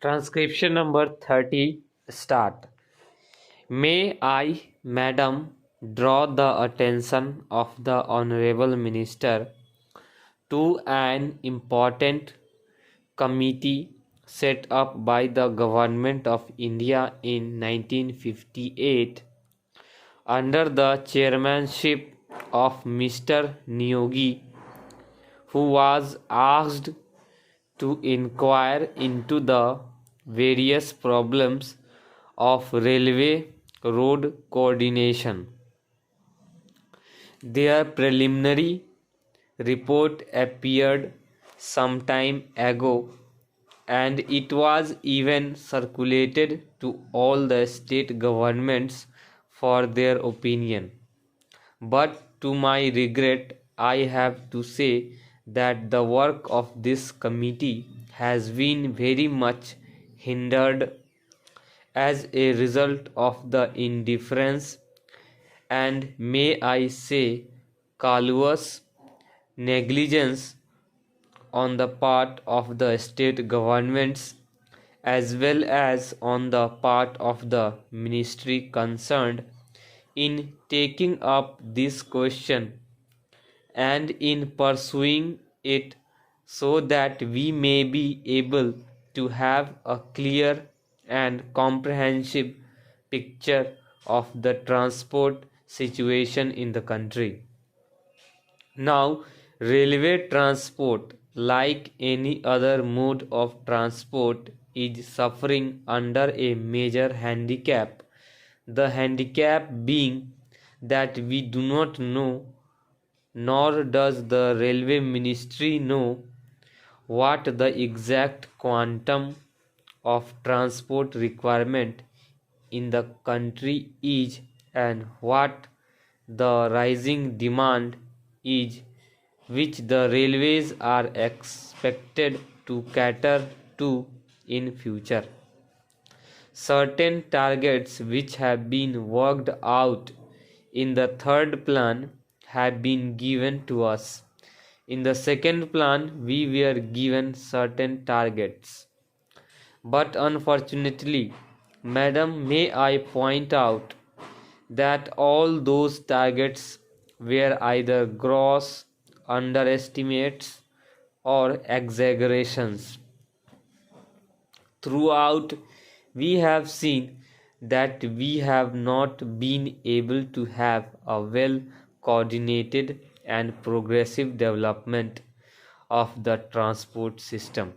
Transcription number 30 start. May I, Madam, draw the attention of the Honorable Minister to an important committee set up by the Government of India in 1958 under the chairmanship of Mr. Niyogi, who was asked to inquire into the various problems of railway road coordination. Their preliminary report appeared some time ago, and it was even circulated to all the state governments for their opinion. But to my regret, I have to say that the work of this committee has been very much hindered as a result of the indifference and, may I say, callous negligence on the part of the state governments as well as on the part of the ministry concerned in taking up this question and in pursuing it, so that we may be able to have a clear and comprehensive picture of the transport situation in the country. Now, railway transport, like any other mode of transport, is suffering under a major handicap. The handicap being that we do not know, nor does the railway ministry know, what the exact quantum of transport requirement in the country is and what the rising demand is, which the railways are expected to cater to in future. Certain targets which have been worked out in the third plan have been given to us. In the second plan, we were given certain targets. But unfortunately, Madam, may I point out that all those targets were either gross underestimates or exaggerations. Throughout, we have seen that we have not been able to have a well coordinated and progressive development of the transport system,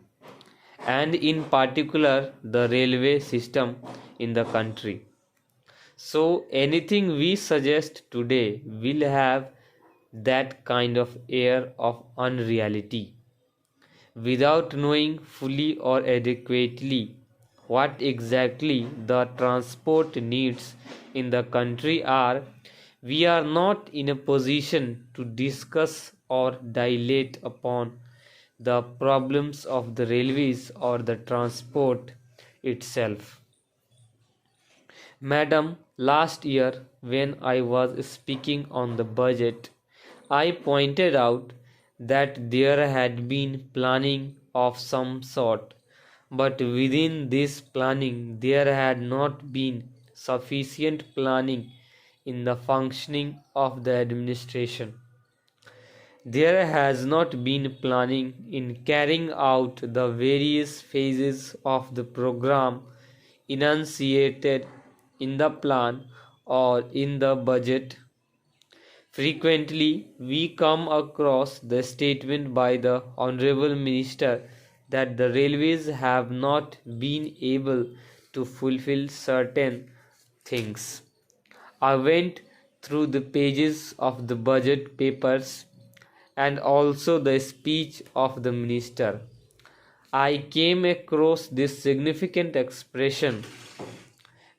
and in particular the railway system in the country. So, anything we suggest today will have that kind of air of unreality, without knowing fully or adequately what exactly the transport needs in the country are. We are not in a position to discuss or dilate upon the problems of the railways or the transport itself. Madam, last year when I was speaking on the budget, I pointed out that there had been planning of some sort, but within this planning there had not been sufficient planning in the functioning of the administration. There has not been planning in carrying out the various phases of the program enunciated in the plan or in the budget. Frequently, we come across the statement by the Honorable Minister that the railways have not been able to fulfill certain things. I went through the pages of the budget papers and also the speech of the minister. I came across this significant expression: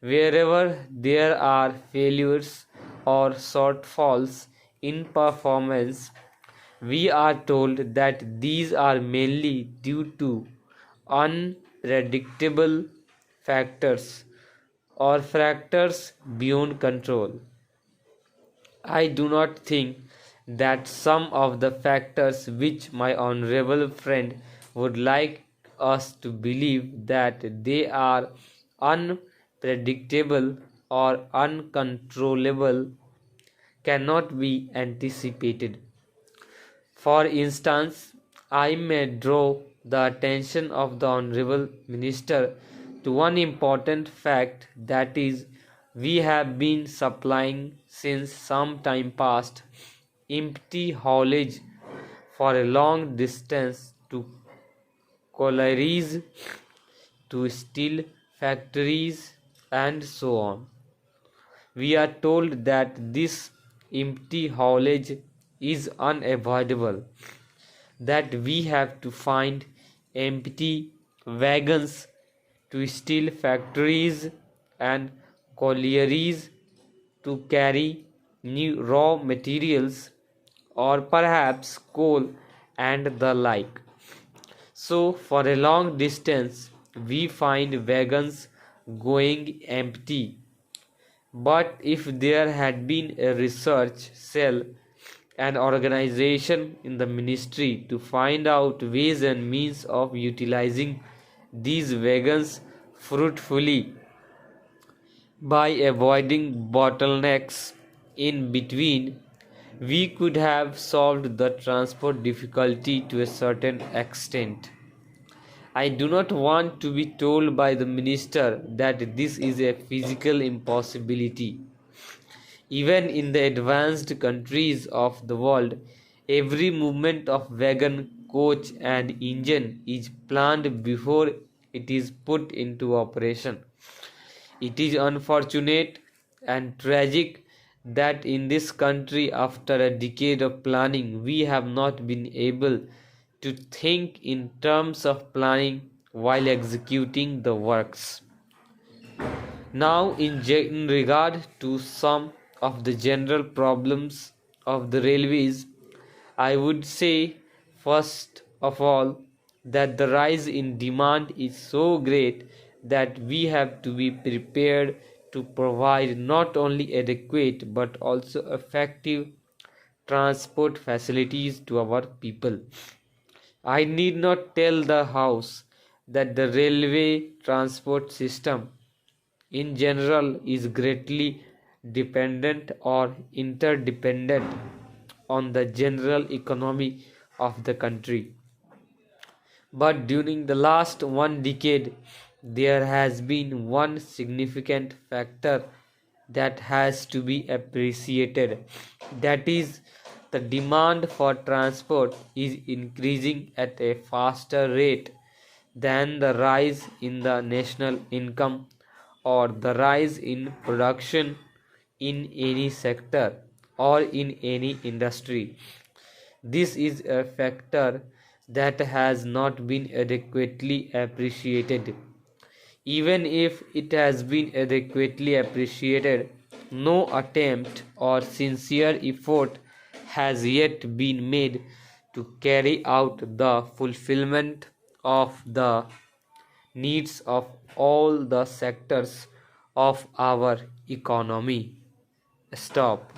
wherever there are failures or shortfalls in performance, we are told that these are mainly due to unpredictable factors or factors beyond control. I do not think that some of the factors which my honorable friend would like us to believe that they are unpredictable or uncontrollable cannot be anticipated. For instance, I may draw the attention of the Honorable Minister to one important fact, that is, we have been supplying since some time past empty haulage for a long distance to collieries, to steel factories, and so on. We are told that this empty haulage is unavoidable, that we have to find empty wagons to steel factories and collieries to carry new raw materials or perhaps coal and the like. So, for a long distance, we find wagons going empty. But if there had been a research cell, an organization in the ministry to find out ways and means of utilizing these wagons fruitfully by avoiding bottlenecks in between, we could have solved the transport difficulty to a certain extent. I do not want to be told by the minister that this is a physical impossibility. Even in the advanced countries of the world, every movement of wagon, coach, and engine is planned before it is put into operation. It is unfortunate and tragic that in this country, after a decade of planning, we have not been able to think in terms of planning while executing the works. Now, in regard to some of the general problems of the railways, I would say first of all that the rise in demand is so great that we have to be prepared to provide not only adequate but also effective transport facilities to our people. I need not tell the House that the railway transport system in general is greatly dependent or interdependent on the general economy of the country. But during the last one decade, there has been one significant factor that has to be appreciated. That is, the demand for transport is increasing at a faster rate than the rise in the national income or the rise in production in any sector or in any industry. This is a factor that has not been adequately appreciated. Even if it has been adequately appreciated, no attempt or sincere effort has yet been made to carry out the fulfillment of the needs of all the sectors of our economy. Stop.